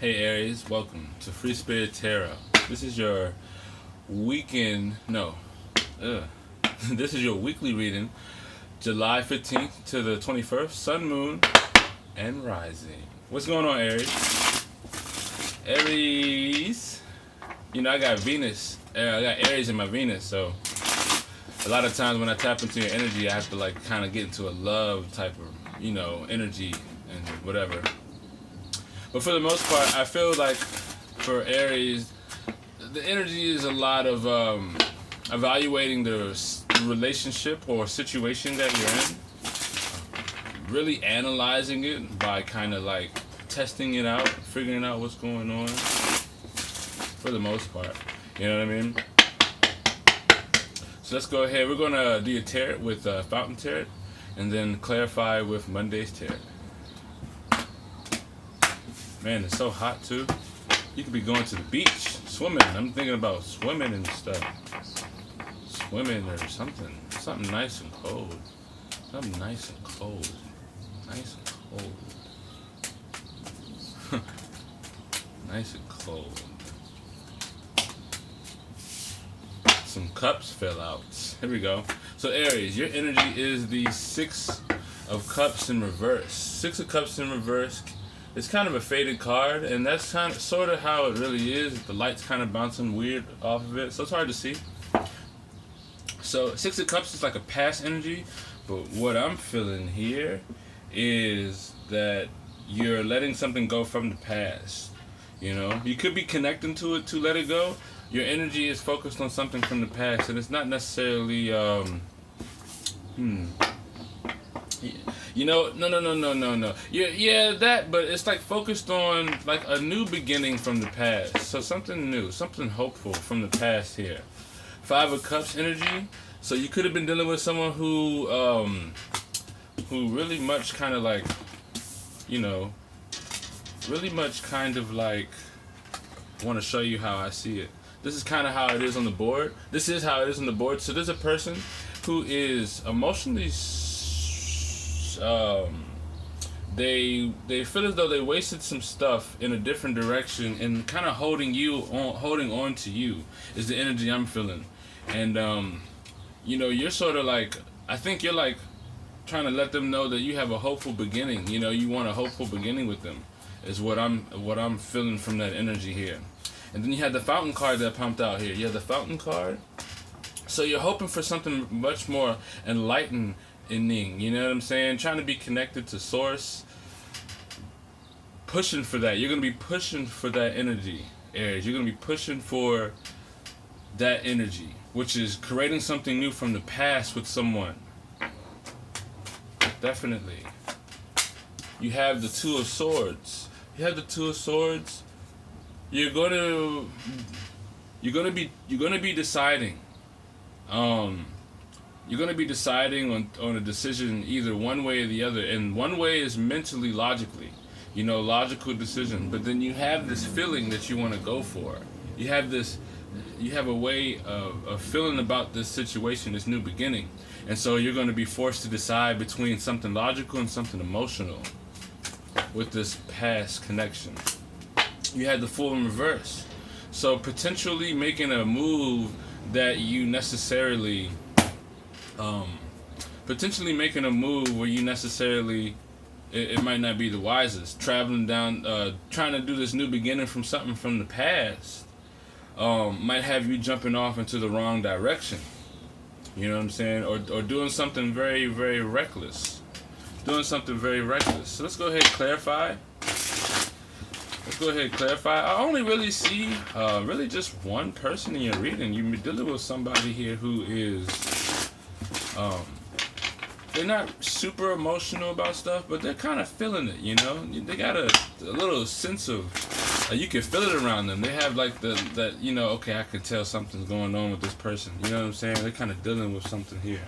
Hey Aries, welcome to Free Spirit Tarot. This is your weekend, no, this is your weekly reading, July 15th to the 21st, Sun, Moon, and Rising. What's going on, Aries? Aries, I got Venus, I got Aries in my Venus, so a lot of times when I tap into your energy, I have to kind of get into a love type of, energy and whatever. But for the most part, I feel like for Aries, the energy is a lot of evaluating the relationship or situation that you're in, really analyzing it by kind of testing it out, figuring out what's going on. For the most part, you know what I mean? So let's go ahead. We're gonna do a tarot with Fountain Tarot, and then clarify with Monday's Tarot. Man, it's so hot too. You could be going to the beach, swimming. I'm thinking about swimming and stuff. Swimming or something. Something nice and cold. Something nice and cold. Nice and cold. Nice and cold. Some cups fell out. Here we go. So Aries, your energy is the Six of Cups in reverse. Six of Cups in reverse. It's kind of a faded card, and that's sort of how it really is. The light's kind of bouncing weird off of it, so it's hard to see. So Six of Cups is like a past energy, but what I'm feeling here is that you're letting something go from the past. You could be connecting to it to let it go. Your energy is focused on something from the past, and it's not necessarily No. Yeah, that, but it's focused on a new beginning from the past. So something new, something hopeful from the past here. Five of Cups energy. So you could have been dealing with someone who really much kind of really much kind of want to show you how I see it. This is kind of how it is on the board. This is how it is on the board. So there's a person who is emotionally they feel as though they wasted some stuff in a different direction, and kind of holding on to you is the energy I'm feeling. And you're sort of I think you're trying to let them know that you have a hopeful beginning. You want a hopeful beginning with them is what I'm feeling from that energy here. And then you had the Fountain card that pumped out here. You have the Fountain card. So you're hoping for something much more enlightening. You know what I'm saying? Trying to be connected to source. Pushing for that. You're going to be pushing for that energy, Aries. You're going to be pushing for that energy, which is creating something new from the past with someone. Definitely. You have the Two of Swords. You're gonna be deciding. You're going to be deciding on a decision either one way or the other. And one way is mentally, logically, logical decision. But then you have this feeling that you want to go for. You have a way of feeling about this situation, this new beginning. And so you're going to be forced to decide between something logical and something emotional with this past connection. You had the Fool in reverse. So potentially making a move that you necessarily... potentially making a move where you necessarily it might not be the wisest. Traveling down, trying to do this new beginning from something from the past might have you jumping off into the wrong direction. You know what I'm saying? Or doing something very, very reckless. So let's go ahead and clarify. I only really see really just one person in your reading. You're dealing with somebody here who is they're not super emotional about stuff, but they're kind of feeling it, They got a little sense of, you can feel it around them. They have okay, I can tell something's going on with this person. You know what I'm saying? They're kind of dealing with something here.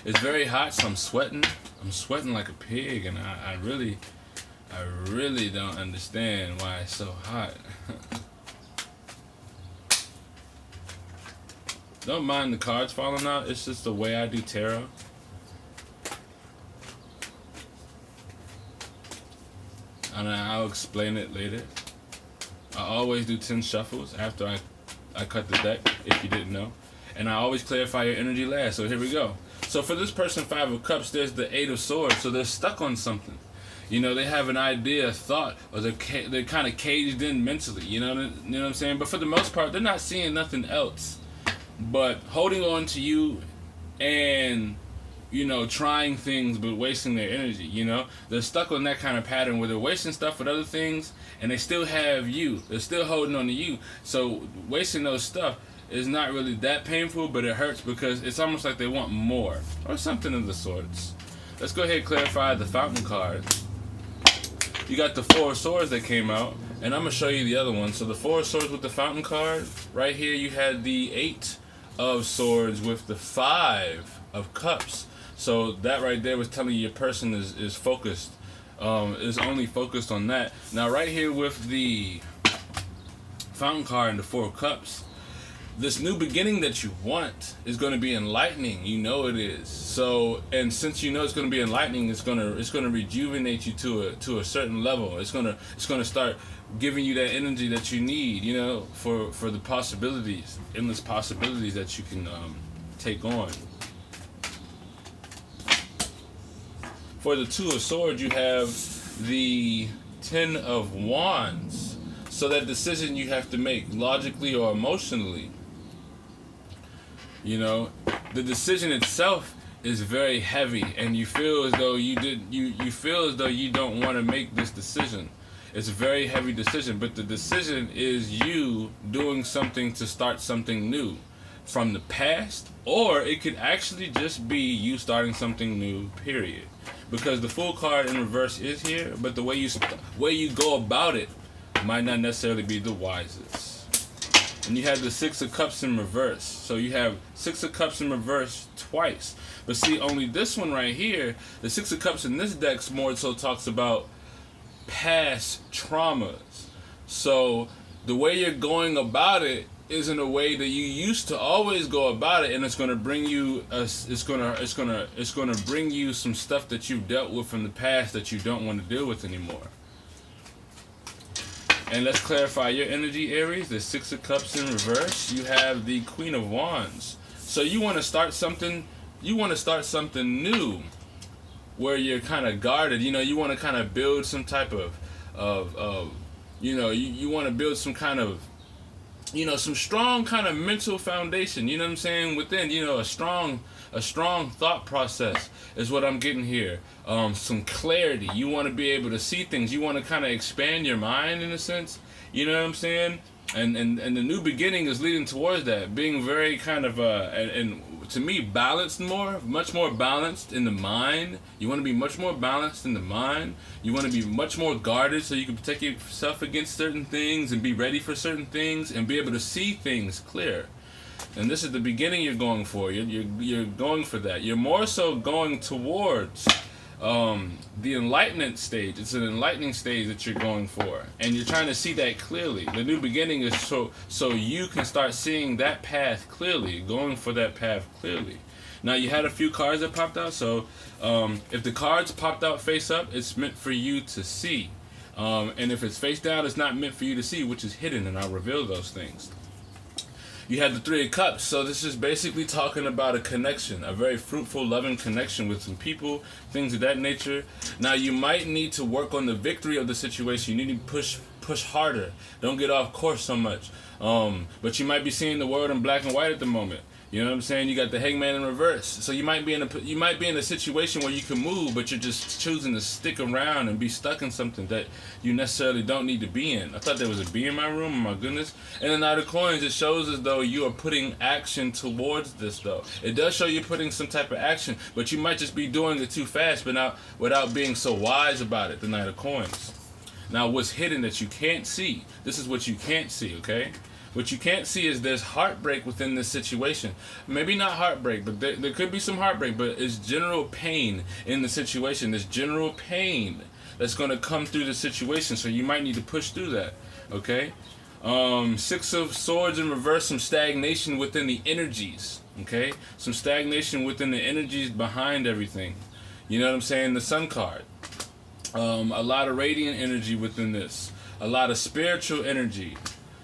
It's very hot, so I'm sweating. I'm sweating like a pig, and I really don't understand why it's so hot. Don't mind the cards falling out. It's just the way I do tarot. and I'll explain it later. I always do 10 shuffles after I cut the deck, if you didn't know. And I always clarify your energy last. So here we go. So for this person, 5 of Cups, there's the 8 of Swords. So they're stuck on something. You know, they have an idea, a thought, or they're kind of caged in mentally. You know what I'm saying? But for the most part, they're not seeing nothing else but holding on to you and, you know, trying things but wasting their energy. You know, they're stuck on that kind of pattern where they're wasting stuff with other things and they still have you. They're still holding on to you. So wasting those stuff is not really that painful, but it hurts because it's almost like they want more or something of the sorts. Let's go ahead and clarify the Fountain card. You got the 4 of Swords that came out, and I'm going to show you the other one. So the 4 of Swords with the Fountain card, right here you had the 8 of Swords with the 5 of Cups. So that right there was telling you your person is focused, is only focused on that. Now right here with the Fountain card and the 4 of Cups, this new beginning that you want is going to be enlightening. You know it is. So, and since you know it's going to be enlightening, it's going to rejuvenate you to a certain level. It's going to start giving you that energy that you need, you know, for the possibilities, endless possibilities that you can take on. For the 2 of Swords, you have the 10 of Wands. So that decision you have to make logically or emotionally. You know, the decision itself is very heavy, and you feel as though you feel as though you don't want to make this decision. It's a very heavy decision, but the decision is you doing something to start something new from the past, or it could actually just be you starting something new, period. Because the Fool card in reverse is here, but the way you go about it might not necessarily be the wisest. And you have the 6 of Cups in reverse. So you have 6 of Cups in reverse twice. But see, only this one right here, the 6 of Cups in this deck more so talks about past traumas. So the way you're going about it isn't a way that you used to always go about it, and it's going to bring you it's going to bring you some stuff that you've dealt with from the past that you don't want to deal with anymore. And let's clarify your energy, Aries. The 6 of Cups in reverse. You have the Queen of Wands. So you want to start something. You want to start something new, where you're kind of guarded. You know, you want to kind of build some type of you know, you want to build some kind of, you know, some strong kind of mental foundation. You know what I'm saying? Within, you know, a strong thought process is what I'm getting here. Some clarity. You want to be able to see things. You want to kind of expand your mind in a sense. You know what I'm saying? And the new beginning is leading towards that. Being very kind of and to me balanced more, much more balanced in the mind. You want to be much more balanced in the mind. You want to be much more guarded so you can protect yourself against certain things and be ready for certain things and be able to see things clear. And this is the beginning you're going for. You're going for that. You're more so going towards the enlightenment stage. It's an enlightening stage that you're going for, and you're trying to see that clearly. The new beginning is so you can start seeing that path clearly, going for that path clearly. Now you had a few cards that popped out, so if the cards popped out face up, it's meant for you to see, and if it's face down, it's not meant for you to see, which is hidden, and I'll reveal those things. You had the 3 of Cups, so this is basically talking about a connection, a very fruitful, loving connection with some people, things of that nature. Now, you might need to work on the victory of the situation. You need to push harder. Don't get off course so much. But you might be seeing the world in black and white at the moment. You know what I'm saying? You got the Hangman in reverse, so you might be in a situation where you can move, but you're just choosing to stick around and be stuck in something that you necessarily don't need to be in. I thought there was a bee in my room. Oh my goodness! And the Knight of Coins, it shows as though you are putting action towards this. Though it does show you putting some type of action, but you might just be doing it too fast, but not without being so wise about it. The Knight of Coins. Now, what's hidden that you can't see? This is what you can't see. Okay. What you can't see is there's heartbreak within this situation. Maybe not heartbreak, but there could be some heartbreak, but it's general pain in the situation. There's general pain that's going to come through the situation, so you might need to push through that, okay? 6 of Swords in reverse, some stagnation within the energies, okay? Some stagnation within the energies behind everything. You know what I'm saying? The Sun card. A lot of radiant energy within this. A lot of spiritual energy.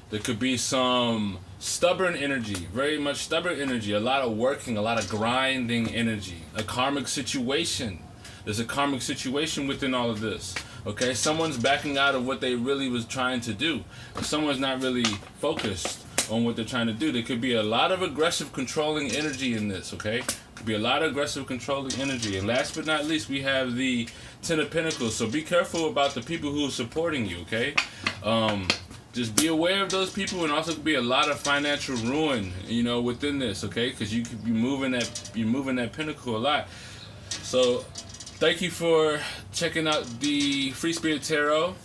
There could be some stubborn energy, very much stubborn energy. A lot of working, a lot of grinding energy. A karmic situation. There's a karmic situation within all of this. Okay, someone's backing out of what they really was trying to do. Someone's not really focused on what they're trying to do. There could be a lot of aggressive, controlling energy in this. Okay, could be a lot of aggressive, controlling energy. And last but not least, we have the Ten of Pentacles. So be careful about the people who are supporting you. Okay, just be aware of those people, and also could be a lot of financial ruin, you know, within this. Okay, because you could be moving that pentacle a lot. So thank you for checking out the Free Spirit Tarot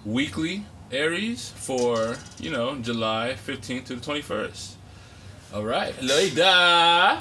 weekly Aries for, you know, July 15th to the 21st. All right. Later.